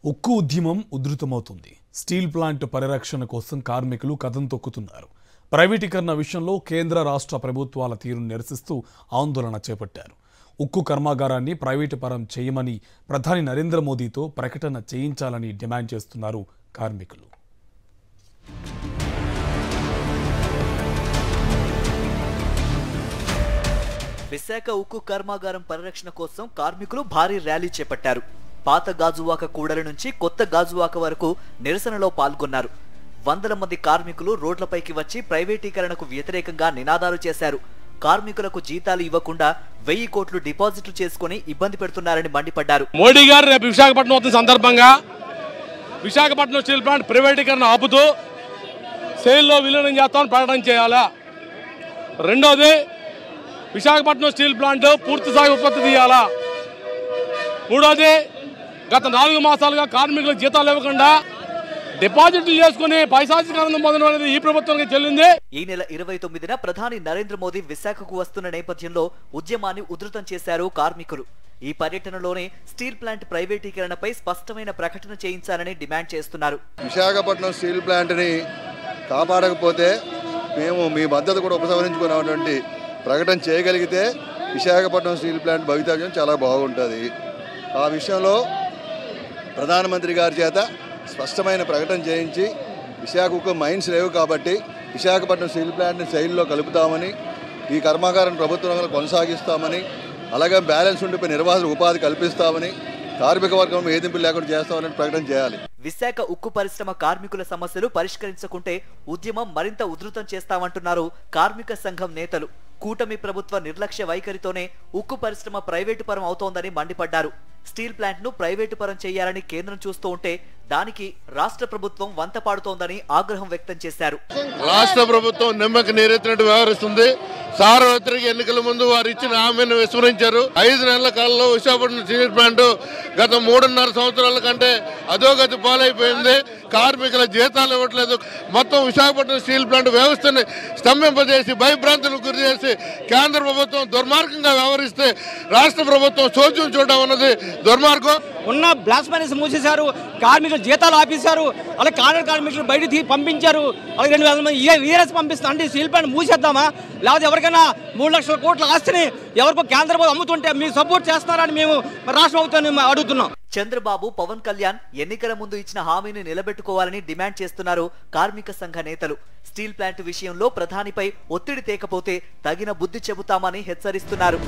ఉక్కు ఉద్యమం ఉధృతమవుతుంది. Steel plant పరిరక్షణ కోసం కార్మికులు కదం తొక్కుతున్నారు. ప్రైవేటీకరణ విషయంలో కేంద్ర రాష్ట్ర ప్రభుత్వాల తీరును నిరసిస్తూ ఆందోళన చేపట్టారు. ఉక్కు కర్మాగారాన్ని ప్రైవేటు పరం చేయమని ప్రధాని నరేంద్ర మోదీతో ప్రకటన చేయించాలని డిమాండ్ చేస్తున్నారు కార్మికులు. విశాఖ ఉక్కు కర్మాగారం పరిరక్షణ కోసం కార్మికులు భారీ ర్యాలీ చేపట్టారు. పాత గాజువాక కూడలి నుంచి కొత్త గాజువాక వరకు నిరసనలో పాల్గొన్నారు. వందల మంది కార్మికులు రోడ్లపైకి వచ్చి ప్రైవేటీకరణకు వ్యతిరేకంగా నినాదాలు చేశారు. కార్మికులకు జీతాలు ఇవ్వకుండా 1000 కోట్లు డిపాజిట్లు చేసుకుని ఇబ్బంది పెడుతున్నారని మండిపడ్డారు. మోడీ గారు రేపు విశాఖపట్నం వస్తున్న సందర్భంగా విశాఖపట్నం స్టీల్ ప్లాంట్ ప్రైవేటీకరణ ఆపుతూ సేల్లో విలీనం చేస్తామని ప్రకటన చేయాలా. రెండోది, విశాఖపట్నం స్టీల్ ప్లాంట్ పూర్తి స్థాయి ఉత్పత్తి తీయాలా. మూడోది, గత 4 మాసాలుగా కార్మికులకు జీతాలు ఇవ్వకుండా డిపాజిట్లు చేసుకుని పైశాచికానందం పొందడం అనేది ఈ ప్రభుత్వానికి చెల్లింది. ఈ నెల 29న ప్రధాని నరేంద్ర మోదీ విశాఖకు వస్తున్న నేపథ్యంలో ఉద్యమాన్ని ఉధృతం చేశారు కార్మికులు. ఈ పర్యటనలోనే స్టీల్ ప్లాంట్ ప్రైవేటీకరణపై స్పష్టమైన ప్రకటన చేయించాలని డిమాండ్ చేస్తున్నారు. విశాఖపట్నం స్టీల్ ప్లాంట్ని కాపాడకపోతే మేము మీ మద్దతు కూడా ఉపసంహరించుకున్నటువంటి ప్రకటన చేయగలిగితే విశాఖపట్నం స్టీల్ ప్లాంట్ భవితవ్యం చాలా బాగుంటుంది. ఆ విషయంలో ప్రధానమంత్రి గారి చేత స్పష్టమైన ప్రకటన చేయించి విశాఖకు మైన్స్ లేవు కాబట్టి విశాఖపట్నం స్టీల్ ప్లాంట్ని శైలిలో కలుపుతామని, ఈ కర్మాగారం ప్రభుత్వంలో కొనసాగిస్తామని, అలాగే బ్యాలెన్స్ ఉండిపోయి నిర్వాహకులకు ఉపాధి కల్పిస్తామని, కార్మిక వర్గం వేధింపులు లేకుండా చేస్తామని ప్రకటన చేయాలి. విశాఖ ఉక్కు పరిశ్రమ కార్మికుల సమస్యలు పరిష్కరించకుంటే ఉద్యమం మరింత ఉధృతం చేస్తామంటున్నారు కార్మిక సంఘం నేతలు. కూటమి ప్రభుత్వ నిర్లక్ష్య వైఖరితోనే ఉక్కు పరిశ్రమ ప్రైవేటు పరం అవుతోందని మండిపడ్డారు. స్టీల్ ప్లాంట్ ను ప్రైవేటు పరం చేయాలని కేంద్రం చూస్తూ ఉంటే దానికి రాష్ట్ర ప్రభుత్వం వంత పాడుతోందని ఆగ్రహం వ్యక్తం చేశారు. రాష్ట్ర ప్రభుత్వం నిమ్మకి నీరెత్తినట్టు వ్యవహరిస్తుంది. సార్వత్రిక ఎన్నికల ముందు వారు ఇచ్చిన హామీని విస్మరించారు. 5 నెలల కాలంలో విశాఖపట్నం స్టీల్ ప్లాంట్ గత 3.5 సంవత్సరాల కంటే అధోగతి పాలైపోయింది. కార్మికుల జీతాలు ఇవ్వట్లేదు. మొత్తం విశాఖపట్నం స్టీల్ ప్లాంట్ వ్యవస్థని స్తంభింపజేసి భయభ్రాంతులకు గురి చేసి కేంద్ర ప్రభుత్వం దుర్మార్గంగా వ్యవహరిస్తే రాష్ట్ర ప్రభుత్వం చోద్యం చూడడం అన్నది దుర్మార్గం. ఉన్న బ్లాస్ట్ మైన్స్ మూసేశారు, కార్మికులు జీతాలు ఆపేశారు, అలాగే కాంట్రాక్ట్ కార్మికులు బయట పంపించారు. అలాగే 2,000 మంది వీరస్ పంపిస్తాం అంటే స్టీల్ ప్లాంట్ మూసేద్దామా, లేకపోతే ఎవరికైనా 3 లక్షల కోట్ల ఆస్తిని ఎవరికో కేంద్ర ప్రభుత్వం అమ్ముతుంటే మీరు సపోర్ట్ చేస్తున్నారని మేము రాష్ట్ర ప్రభుత్వాన్ని అడుగుతున్నాం. చంద్రబాబు, పవన్ కళ్యాణ్ ఎన్నికల ముందు ఇచ్చిన హామీని నిలబెట్టుకోవాలని డిమాండ్ చేస్తున్నారు కార్మిక సంఘ నేతలు. స్టీల్ ప్లాంట్ విషయంలో ప్రధానిపై ఒత్తిడి తేకపోతే తగిన బుద్ధి చెబుతామని హెచ్చరిస్తున్నారు.